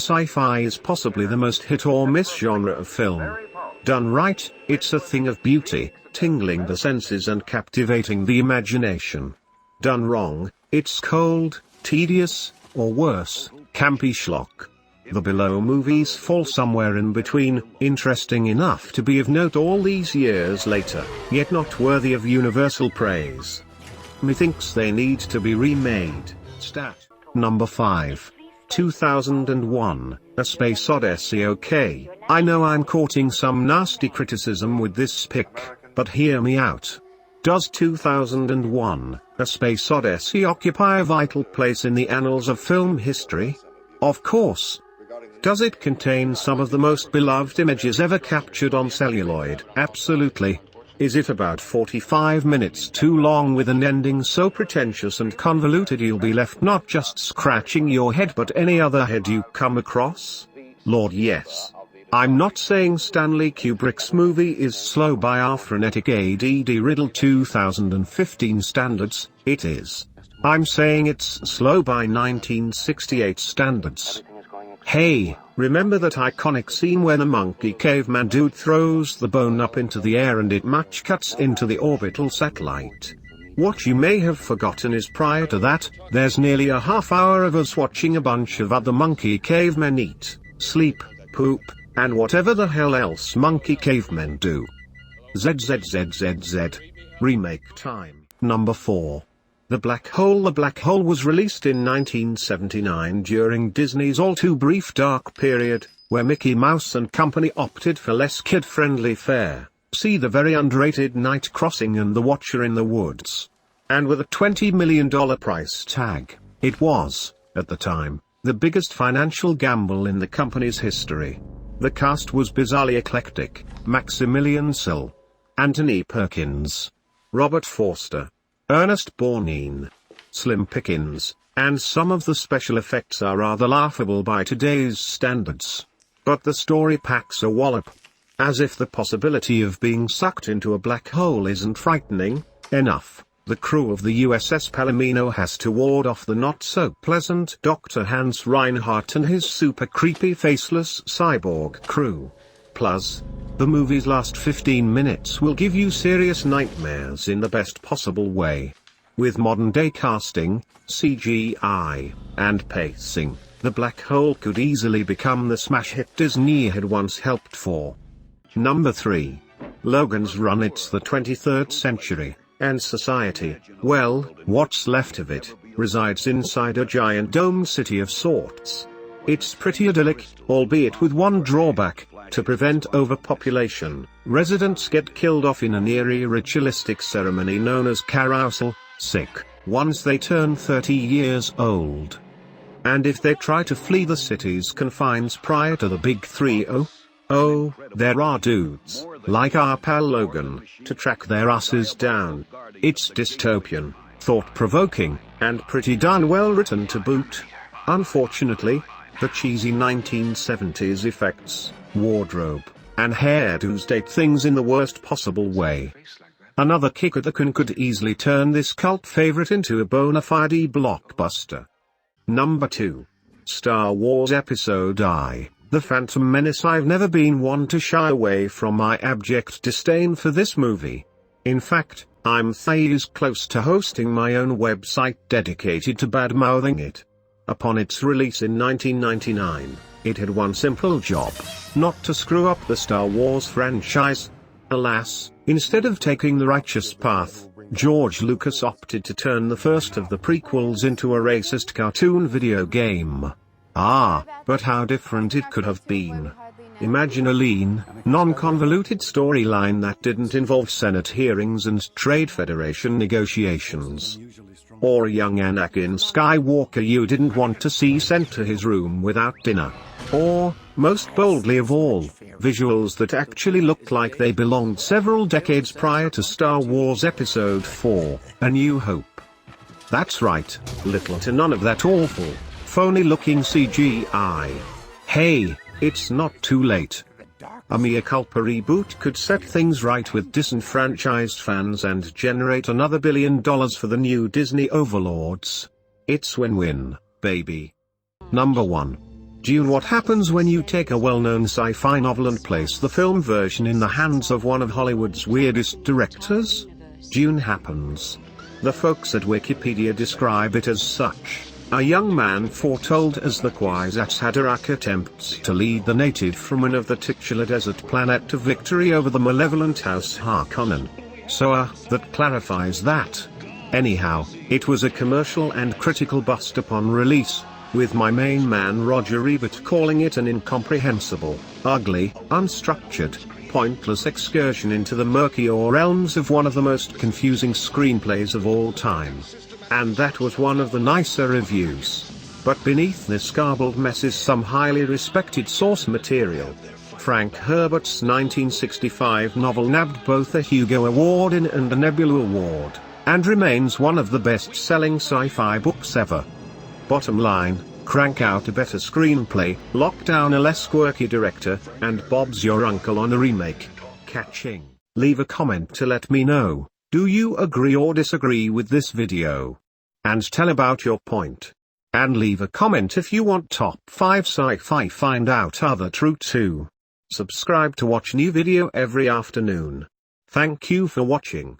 Sci-fi is possibly the most hit-or-miss genre of film. Done right, it's a thing of beauty, tingling the senses and captivating the imagination. Done wrong, it's cold, tedious, or worse, campy schlock. The below movies fall somewhere in between, interesting enough to be of note all these years later, yet not worthy of universal praise. Methinks they need to be remade. Stat. Number 5. 2001, A Space Odyssey. Okay, I know I'm courting some nasty criticism with this pick, but hear me out. Does 2001, A Space Odyssey occupy a vital place in the annals of film history? Of course. Does it contain some of the most beloved images ever captured on celluloid? Absolutely. Is it about 45 minutes too long with an ending so pretentious and convoluted you'll be left not just scratching your head but any other head you come across? Lord, yes. I'm not saying Stanley Kubrick's movie is slow by our frenetic ADD-riddled 2015 standards, it is. I'm saying it's slow by 1968 standards. Hey, remember that iconic scene where the monkey caveman dude throws the bone up into the air and it match cuts into the orbital satellite? What you may have forgotten is prior to that, there's nearly a half hour of us watching a bunch of other monkey cavemen eat, sleep, poop, and whatever the hell else monkey cavemen do. ZZZZZ. Remake time. Number 4. The Black Hole. The Black Hole was released in 1979 during Disney's all-too-brief dark period, where Mickey Mouse and company opted for less kid-friendly fare. See the very underrated Night Crossing and The Watcher in the Woods. And with a $20 million price tag, it was, at the time, the biggest financial gamble in the company's history. The cast was bizarrely eclectic: Maximilian Sill, Anthony Perkins, Robert Forster, Ernest Borgnine, Slim Pickens, and some of the special effects are rather laughable by today's standards. But the story packs a wallop. As if the possibility of being sucked into a black hole isn't frightening enough, the crew of the USS Palomino has to ward off the not-so-pleasant Dr. Hans Reinhardt and his super-creepy faceless cyborg crew. Plus, the movie's last 15 minutes will give you serious nightmares in the best possible way. With modern-day casting, CGI, and pacing, The Black Hole could easily become the smash hit Disney had once hoped for. Number 3. Logan's Run. It's the 23rd century, and society, well, what's left of it, resides inside a giant dome city of sorts. It's pretty idyllic, albeit with one drawback: to prevent overpopulation, residents get killed off in an eerie ritualistic ceremony known as carousel, once they turn 30 years old. And if they try to flee the city's confines prior to the Big 3-0, there are dudes, like our pal Logan, to track their asses down. It's dystopian, thought-provoking, and pretty darn well written to boot. Unfortunately, the cheesy 1970s effects, wardrobe, and hairdos date things in the worst possible way. Another kick at the can could easily turn this cult favorite into a bona fide blockbuster. Number 2. Star Wars Episode I, The Phantom Menace. I've never been one to shy away from my abject disdain for this movie. In fact, I'm close to hosting my own website dedicated to bad-mouthing it. Upon its release in 1999, it had one simple job: not to screw up the Star Wars franchise. Alas, instead of taking the righteous path, George Lucas opted to turn the first of the prequels into a racist cartoon video game. But how different it could have been. Imagine a lean, non-convoluted storyline that didn't involve Senate hearings and Trade Federation negotiations. Or a young Anakin Skywalker you didn't want to see sent to his room without dinner. Or, most boldly of all, visuals that actually looked like they belonged several decades prior to Star Wars Episode IV, A New Hope. That's right, little to none of that awful, phony-looking CGI. Hey, it's not too late. A mea culpa reboot could set things right with disenfranchised fans and generate another $1 billion for the new Disney overlords. It's win-win, baby. Number 1. Dune. What happens when you take a well-known sci-fi novel and place the film version in the hands of one of Hollywood's weirdest directors? Dune happens. The folks at Wikipedia describe it as such. A young man foretold as the Kwisatz Haderach attempts to lead the native from one of the titular desert planet to victory over the malevolent House Harkonnen. So that clarifies that. Anyhow, it was a commercial and critical bust upon release, with my main man Roger Ebert calling it an incomprehensible, ugly, unstructured, pointless excursion into the murkier realms of one of the most confusing screenplays of all time. And that was one of the nicer reviews. But beneath this garbled mess is some highly respected source material. Frank Herbert's 1965 novel nabbed both a Hugo Award and a Nebula Award, and remains one of the best-selling sci-fi books ever. Bottom line, crank out a better screenplay, lock down a less quirky director, and Bob's your uncle on a remake. Catching. Leave a comment to let me know, do you agree or disagree with this video? And tell about your point. And leave a comment if you want top 5 sci-fi find out other true too. Subscribe to watch new video every afternoon. Thank you for watching.